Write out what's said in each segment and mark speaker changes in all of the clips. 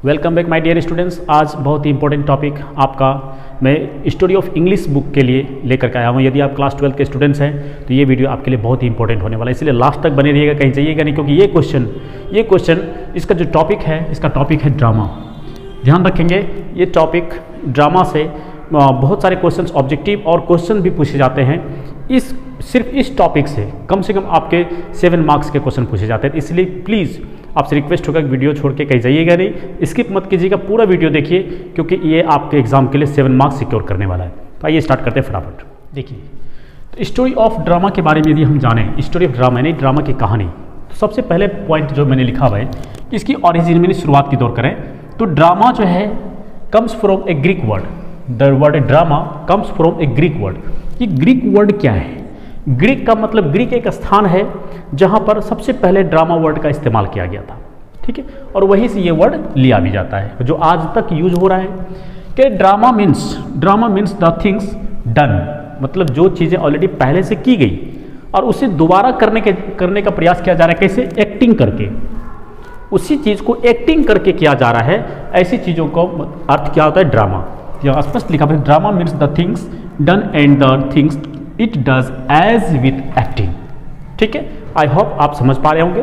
Speaker 1: Welcome back my dear students. आज बहुत ही important topic आपका मैं स्टोरी ऑफ इंग्लिश बुक के लिए लेकर के आया हूँ। यदि आप क्लास 12 के स्टूडेंट्स हैं तो ये वीडियो आपके लिए बहुत ही इंपॉर्टेंट होने वाला है, इसलिए लास्ट तक बने रहिएगा, कहीं जाइएगा नहीं, क्योंकि ये क्वेश्चन इसका जो टॉपिक है, इसका टॉपिक है ड्रामा। ध्यान रखेंगे, ये टॉपिक ड्रामा से बहुत सारे क्वेश्चंस ऑब्जेक्टिव और क्वेश्चन भी पूछे जाते हैं। सिर्फ इस टॉपिक से कम आपके 7 मार्क्स के क्वेश्चन पूछे जाते हैं। इसलिए प्लीज़ आपसे रिक्वेस्ट होगा कि वीडियो छोड़ के कहीं जाइएगा नहीं, स्किप मत कीजिएगा, पूरा वीडियो देखिए, क्योंकि ये आपके एग्जाम के लिए 7 मार्क्स सिक्योर करने वाला है। तो आइए स्टार्ट करते हैं फटाफट। देखिए, तो स्टोरी ऑफ ड्रामा के बारे में यदि हम जानें, स्टोरी ऑफ ड्रामा यानी ड्रामा की कहानी, तो सबसे पहले पॉइंट जो मैंने लिखा हुआ है कि इसकी ऑरिजिन में शुरुआत की दौर करें तो ड्रामा जो है comes from A Greek word. The word drama comes from A Greek word. ये ग्रीक वर्ड क्या है? ग्रीक का मतलब, ग्रीक एक स्थान है जहां पर सबसे पहले ड्रामा वर्ड का इस्तेमाल किया गया था, ठीक है, और वहीं से ये वर्ड लिया भी जाता है जो आज तक यूज हो रहा है कि drama means the things done, मतलब जो चीज़ें ऑलरेडी पहले से की गई और उसे दोबारा करने का प्रयास किया जा रहा है। कैसे? एक्टिंग करके, उसी चीज़ को एक्टिंग करके किया जा रहा है। ऐसी चीज़ों को अर्थ क्या होता है? ड्रामा। यहाँ स्पष्ट लिखा है, drama means the things done and the things it does as with acting. ठीक है, आई होप आप समझ पा रहे होंगे।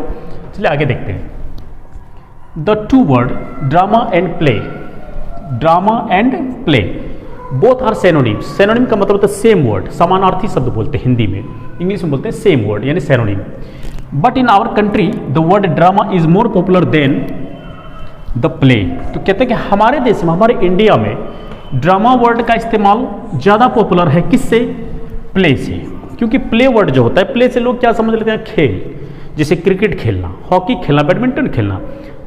Speaker 1: चलिए आगे देखते हैं। The two word drama and play both are synonyms. Synonym का मतलब होता है सेम वर्ड, समानार्थी शब्द बोलते हैं हिंदी में, इंग्लिश में बोलते हैं सेम वर्ड यानी synonym. But in our country the word drama is more popular than the play. तो कहते हैं कि हमारे देश में, हमारे इंडिया में ड्रामा वर्ड का इस्तेमाल ज़्यादा पॉपुलर है। किससे? प्ले से। क्योंकि प्ले वर्ड जो होता है, प्ले से लोग क्या समझ लेते हैं? खेल, जैसे क्रिकेट खेलना, हॉकी खेलना, बैडमिंटन खेलना,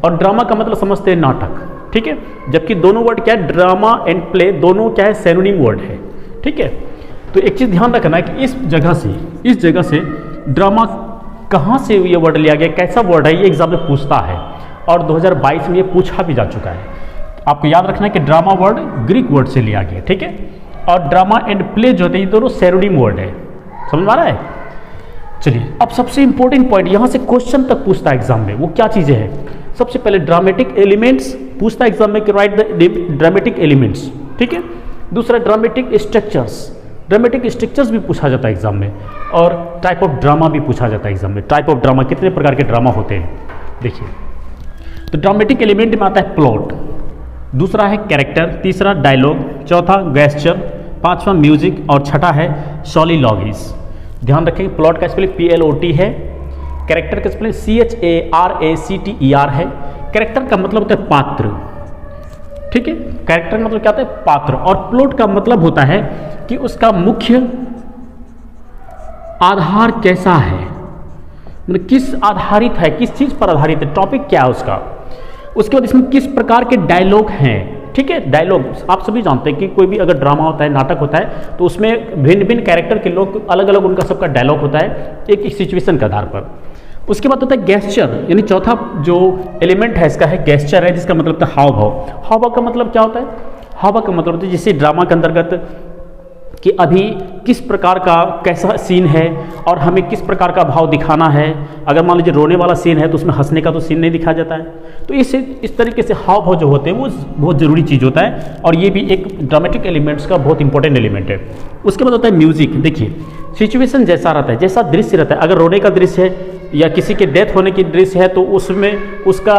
Speaker 1: और ड्रामा का मतलब समझते हैं नाटक। ठीक है, जबकि दोनों वर्ड क्या है? ड्रामा एंड प्ले दोनों क्या है? सेनोनिम वर्ड है। ठीक है, तो एक चीज़ ध्यान रखना है कि इस जगह से ड्रामा कहाँ से ये वर्ड लिया गया, कैसा वर्ड है, ये एग्जाम में पूछता है और 2022 में ये पूछा भी जा चुका है। आपको याद रखना है कि ड्रामा वर्ड ग्रीक वर्ड से लिया गया, ठीक है, और ड्रामा एंड प्ले जो होते हैं ये दोनों सेरोनिम वर्ड है। समझ में आ रहा है? चलिए, अब सबसे इंपॉर्टेंट पॉइंट, यहाँ से क्वेश्चन तक पूछता है एग्जाम में, वो क्या चीज़ें हैं? सबसे पहले ड्रामेटिक एलिमेंट्स पूछता है एग्जाम में कि राइट द ड्रामेटिक एलिमेंट्स, ठीक है। दूसरा ड्रामेटिक स्ट्रक्चर्स भी पूछा जाता है एग्जाम में, और टाइप ऑफ ड्रामा भी पूछा जाता है एग्जाम में। टाइप ऑफ ड्रामा, कितने प्रकार के ड्रामा होते हैं देखिए। तो ड्रामेटिक एलिमेंट में आता है प्लॉट, दूसरा है कैरेक्टर, तीसरा डायलॉग, चौथा गेस्चर, पांचवा म्यूजिक और छठा है सॉलिलॉगिस। ध्यान रखेंगे, प्लॉट का स्पेलिंग PLOT है, कैरेक्टर का स्पेलिंग CHARACTER है। कैरेक्टर का मतलब होता है पात्र, ठीक है, कैरेक्टर का मतलब क्या होता है? पात्र। और प्लॉट का मतलब होता है कि उसका मुख्य आधार कैसा है, मतलब किस आधारित है, किस चीज पर आधारित है, टॉपिक क्या है उसका। उसके बाद इसमें किस प्रकार के डायलॉग हैं, ठीक है। डायलॉग आप सभी जानते हैं कि कोई भी अगर ड्रामा होता है, नाटक होता है, तो उसमें भिन्न भिन्न कैरेक्टर के लोग अलग अलग उनका सबका डायलॉग होता है एक सिचुएशन के आधार पर। उसके बाद होता है गेस्चर, यानी चौथा जो एलिमेंट है इसका है गेस्चर है, जिसका मतलब होता है हाव भाव। हाव भाव का मतलब क्या होता है? हाव भाव का मतलब होता है जैसे ड्रामा के अंतर्गत कि अभी किस प्रकार का कैसा सीन है और हमें किस प्रकार का भाव दिखाना है। अगर मान लीजिए रोने वाला सीन है तो उसमें हंसने का तो सीन नहीं दिखाया जाता है। तो इस तरीके से हाव भाव जो होते हैं वो बहुत ज़रूरी चीज़ होता है, और ये भी एक ड्रामेटिक एलिमेंट्स का बहुत इंपॉर्टेंट एलिमेंट है। उसके बाद होता है म्यूजिक। देखिए, सिचुएशन जैसा रहता है, जैसा दृश्य रहता है, अगर रोने का दृश्य है या किसी के डेथ होने की दृश्य है तो उसमें उसका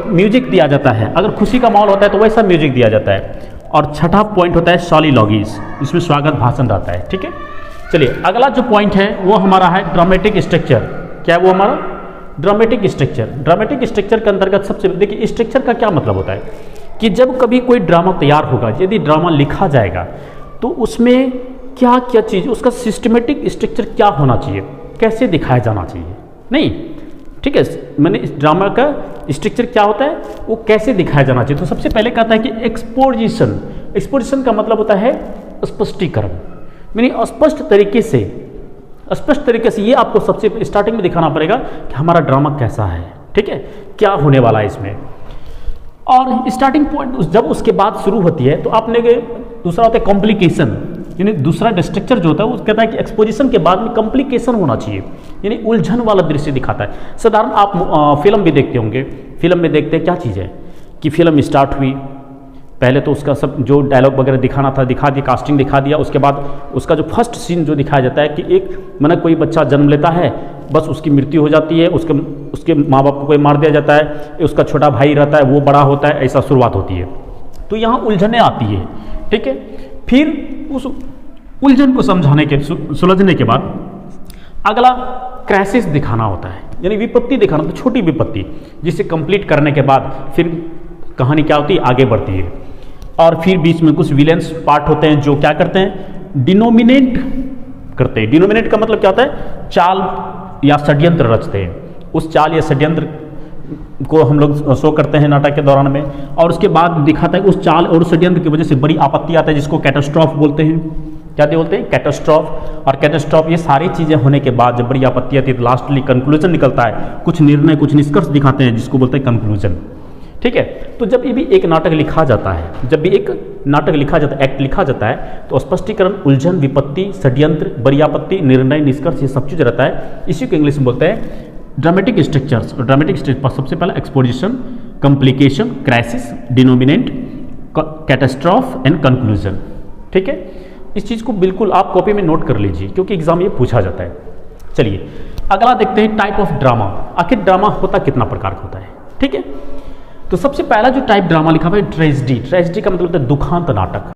Speaker 1: म्यूजिक दिया जाता है। अगर खुशी का माहौल होता है तो वैसा म्यूजिक दिया जाता है। और छठा पॉइंट होता है सॉलिलॉगिस, इसमें स्वागत भाषण रहता है, ठीक है। चलिए, अगला जो पॉइंट है वो हमारा है ड्रामेटिक स्ट्रक्चर। क्या है वो हमारा? Dramatic structure. ड्रामेटिक स्ट्रक्चर के अंतर्गत सबसे देखिए, स्ट्रक्चर का क्या मतलब होता है कि जब कभी कोई ड्रामा तैयार होगा, यदि ड्रामा लिखा जाएगा तो उसमें क्या क्या चीज़, उसका सिस्टमेटिक स्ट्रक्चर क्या होना चाहिए, कैसे दिखाया जाना चाहिए, नहीं, ठीक है। मैंने इस ड्रामा का स्ट्रक्चर क्या होता है, वो कैसे दिखाया जाना चाहिए। तो सबसे पहले कहता है कि एक्सपोजिशन का मतलब होता है स्पष्टीकरण, यानी स्पष्ट तरीके से ये आपको सबसे स्टार्टिंग में दिखाना पड़ेगा कि हमारा ड्रामा कैसा है, ठीक है, क्या होने वाला है इसमें। और स्टार्टिंग पॉइंट जब उसके बाद शुरू होती है तो आपने दूसरा होता है कॉम्प्लिकेशन, यानी दूसरा स्ट्रक्चर जो होता है वो कहता है कि एक्सपोजिशन के बाद में कॉम्प्लिकेशन होना चाहिए, यानी उलझन वाला दृश्य दिखाता है। साधारण आप फिल्म भी देखते होंगे, फिल्म में देखते हैं क्या चीज़ है कि फिल्म स्टार्ट हुई, पहले तो उसका सब जो डायलॉग वगैरह दिखाना था दिखा दिया, कास्टिंग दिखा दिया, उसके बाद उसका जो फर्स्ट सीन जो दिखाया जाता है कि एक मैंने कोई बच्चा जन्म लेता है, बस उसकी मृत्यु हो जाती है, उसके माँ बाप को कोई मार दिया जाता है, उसका छोटा भाई रहता है वो बड़ा होता है, ऐसा शुरुआत होती है। तो यहाँ उलझने आती है, ठीक है। फिर उस उलझन को समझाने के सुलझने के बाद अगला क्राइसिस दिखाना होता है, यानी विपत्ति दिखाना, तो छोटी विपत्ति जिसे कंप्लीट करने के बाद फिर कहानी क्या होती है, आगे बढ़ती है। और फिर बीच में कुछ विलेंस पार्ट होते हैं जो क्या करते हैं, डिनोमिनेट करते हैं। डिनोमिनेट का मतलब क्या होता है, चाल या षड्यंत्र रचते हैं। उस चाल या षड्यंत्र को हम लोग शो करते हैं नाटक के दौरान में, और उसके बाद दिखाता है कि उस चाल और षड्यंत्र की वजह से बड़ी आपत्ति आता है, जिसको कैटास्ट्रॉफ बोलते हैं। क्या बोलते हैं, कैटास्ट्रॉफ। और कैटास्ट्रॉफ ये सारी चीज़ें होने के बाद जब बड़ी आपत्ति आती है तो लास्टली कंक्लूजन निकलता है, कुछ निर्णय कुछ निष्कर्ष दिखाते हैं जिसको बोलते हैं कंक्लूजन, ठीक है। तो जब ये भी एक नाटक लिखा जाता है, जब भी एक नाटक लिखा जाता है, एक्ट लिखा जाता है, तो स्पष्टीकरण, उलझन, विपत्ति, षड्यंत्र, बड़ी आपत्ति, निर्णय, निष्कर्ष, ये सब चीज़ रहता है। इसी को इंग्लिश में बोलते हैं ड्रामेटिक स्ट्रक्चर्स। और ड्रामेटिक स्ट्रक्चर सबसे पहले exposition, complication, crisis, denouement, catastrophe and conclusion, ठीक है। इस चीज़ को बिल्कुल आप कॉपी में नोट कर लीजिए क्योंकि एग्जाम ये पूछा जाता है। चलिए अगला देखते हैं टाइप ऑफ ड्रामा। आखिर ड्रामा होता कितना प्रकार का होता है, ठीक है। तो सबसे पहला जो टाइप ड्रामा लिखा हुआ है ट्रेजेडी। ट्रेजेडी का मतलब होता है दुखांत नाटक।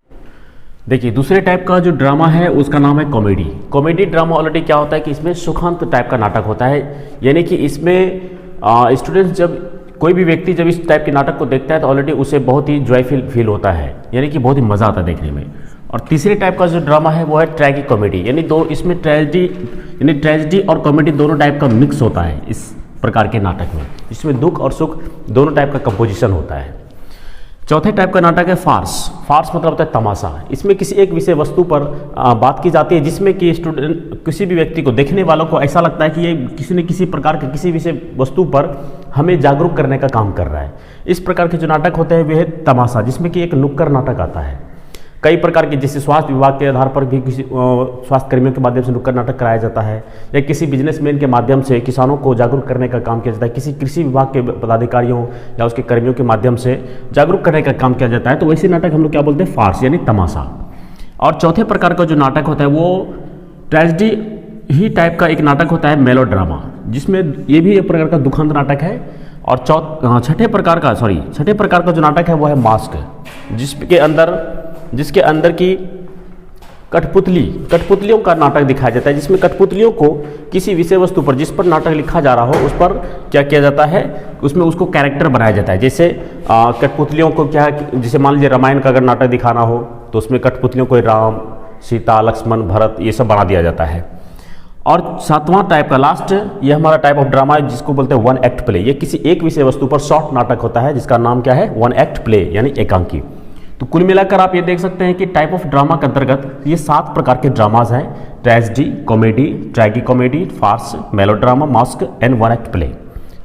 Speaker 1: देखिए दूसरे टाइप का जो ड्रामा है उसका नाम है कॉमेडी। कॉमेडी ड्रामा ऑलरेडी क्या होता है कि इसमें सुखांत टाइप का नाटक होता है, यानी कि इसमें स्टूडेंट्स जब कोई भी व्यक्ति जब इस टाइप के नाटक को देखता है तो ऑलरेडी उसे बहुत ही जॉयफुल फील होता है, यानी कि बहुत ही मज़ा आता है देखने में। और तीसरे टाइप का जो ड्रामा है वो है ट्रैगिक कॉमेडी, यानी दो इसमें ट्रेजेडी और कॉमेडी दोनों टाइप का मिक्स होता है इस प्रकार के नाटक में। इसमें दुख और सुख दोनों टाइप का कंपोजिशन होता है। चौथे टाइप का नाटक है फार्स। फार्स मतलब होता है तमाशा। इसमें किसी एक विषय वस्तु पर बात की जाती है जिसमें कि स्टूडेंट किसी भी व्यक्ति को, देखने वालों को ऐसा लगता है कि ये किसी न किसी प्रकार के किसी विषय वस्तु पर हमें जागरूक करने का काम कर रहा है। इस प्रकार के जो नाटक होते हैं वे है तमाशा, जिसमें कि एक नुक्कड़ नाटक आता है। कई प्रकार के, जैसे स्वास्थ्य विभाग के आधार पर भी किसी स्वास्थ्य कर्मियों के माध्यम से नुक्कड़ नाटक कराया जाता है, या किसी बिजनेसमैन के माध्यम से किसानों को जागरूक करने का काम किया जाता है, किसी कृषि विभाग के पदाधिकारियों या उसके कर्मियों के माध्यम से जागरूक करने का काम किया जाता है। तो वैसे नाटक हम लोग क्या बोलते हैं, फार्स यानी तमाशा। और चौथे प्रकार का जो नाटक होता है वो ट्रेजेडी ही टाइप का एक नाटक होता है मेलोड्रामा, जिसमें ये भी एक प्रकार का दुखंत नाटक है। और छठे प्रकार का जो नाटक है वो है मास्क, जिसके अंदर की कठपुतलियों का नाटक दिखाया जाता है, जिसमें कठपुतलियों को किसी विषय वस्तु पर जिस पर नाटक लिखा जा रहा हो उस पर क्या किया जाता है, उसमें उसको कैरेक्टर बनाया जाता है। जैसे कठपुतलियों को क्या, जैसे मान लीजिए रामायण का अगर नाटक दिखाना हो तो उसमें कठपुतलियों को राम, सीता, लक्ष्मण, भरत ये सब बना दिया जाता है। और सातवां टाइप का लास्ट, ये हमारा टाइप ऑफ ड्रामा है जिसको बोलते हैं वन एक्ट प्ले। ये किसी एक विषय वस्तु पर शॉर्ट नाटक होता है जिसका नाम क्या है, वन एक्ट प्ले यानी एकांकी। तो कुल मिलाकर आप ये देख सकते हैं कि टाइप ऑफ ड्रामा के अंतर्गत ये 7 प्रकार के ड्रामाज हैं, tragedy, comedy, tragic comedy, farce, melodrama, masque and one act play,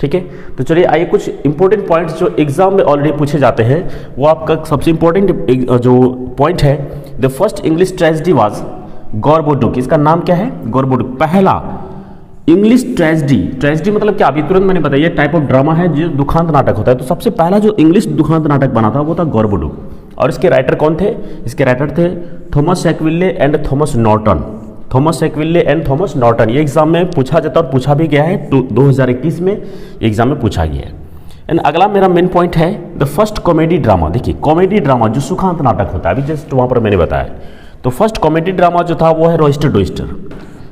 Speaker 1: ठीक है। तो चलिए आइए कुछ इंपॉर्टेंट पॉइंट्स जो एग्जाम में ऑलरेडी पूछे जाते हैं वो आपका सबसे इंपॉर्टेंट जो पॉइंट है, the first English tragedy was Gorboduc. इसका नाम क्या है, गॉर्बोडुक। पहला इंग्लिश ट्रेजेडी मतलब क्या, अभी तुरंत मैंने बताया टाइप ऑफ ड्रामा है जो दुखांत नाटक होता है। तो सबसे पहला जो इंग्लिश दुखांत नाटक बना था वो था गॉर्बोडुक। और इसके राइटर कौन थे, इसके राइटर थे थॉमस सेक्विले एंड थॉमस नॉर्टन। ये एग्जाम में पूछा जाता और पूछा भी गया है, तो 2021 में एग्जाम में पूछा गया है। एंड अगला मेरा मेन पॉइंट है द फर्स्ट कॉमेडी ड्रामा। देखिए कॉमेडी ड्रामा जो सुखांत नाटक होता है, अभी जस्ट वहाँ पर मैंने बताया, तो फर्स्ट कॉमेडी ड्रामा जो था वो है रोइस्टर डोइस्टर।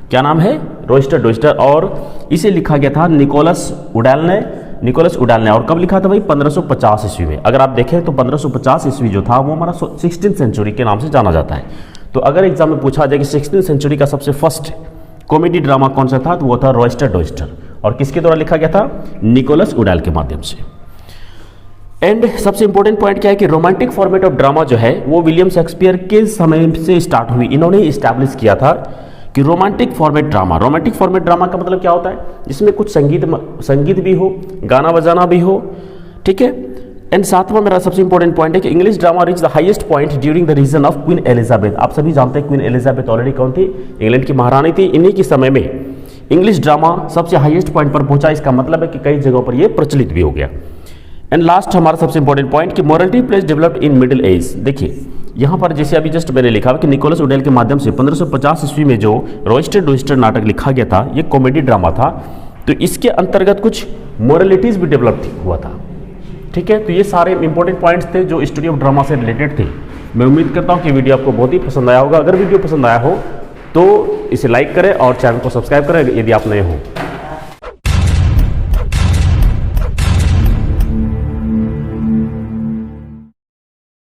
Speaker 1: क्या नाम है, रोइस्टर डोइस्टर। और इसे लिखा गया था निकोलस उडाल ने। और कब लिखा था भाई, 1550 ईस्वी में। अगर आप देखें तो 1550 ईस्वी जो था वो हमारा 16th सेंचुरी के नाम से जाना जाता है। तो अगर एग्जाम में पूछा जाए कि 16th सेंचुरी का सबसे फर्स्ट कॉमेडी ड्रामा कौन सा था, तो वो था रोइस्टर डोइस्टर। और किसके द्वारा लिखा गया था, निकोलस उडाल के माध्यम से। एंड सबसे इंपॉर्टेंट पॉइंट क्या है कि रोमांटिक फॉर्मेट ऑफ ड्रामा जो है वो विलियम शेक्सपियर के समय से स्टार्ट हुई। इन्होंने इस्टेब्लिश किया था कि रोमांटिक फॉर्मेट ड्रामा का मतलब क्या होता है, जिसमें कुछ संगीत भी हो, गाना बजाना भी हो, ठीक है। एंड सातवां मेरा सबसे इंपॉर्टेंट पॉइंट है कि English drama reach the highest point during the reign of Queen Elizabeth. आप सभी जानते हैं क्वीन एलिजाबेथ ऑलरेडी कौन थी, इंग्लैंड की महारानी थी। इन्हीं के समय में इंग्लिश ड्रामा सबसे हाईएस्ट पॉइंट पर पहुंचा। इसका मतलब है कि कई जगहों पर यह प्रचलित भी हो गया। एंड लास्ट हमारा सबसे इंपॉर्टेंट पॉइंट कि morality plays developed in middle age. देखिए यहाँ पर जैसे अभी जस्ट मैंने लिखा कि निकोलस उडेल के माध्यम से 1550 ईस्वी में जो रोइस्टर डोइस्टर नाटक लिखा गया था, ये कॉमेडी ड्रामा था, तो इसके अंतर्गत कुछ मोरलिटीज़ भी डेवलप हुआ था। ठीक है, तो ये सारे इंपॉर्टेंट पॉइंट्स थे जो स्टडी ऑफ ड्रामा से रिलेटेड थे। मैं उम्मीद करता हूँ कि वीडियो आपको बहुत ही पसंद आया होगा। अगर वीडियो पसंद आया हो तो इसे लाइक करें और चैनल को सब्सक्राइब करें यदि आप नए हो।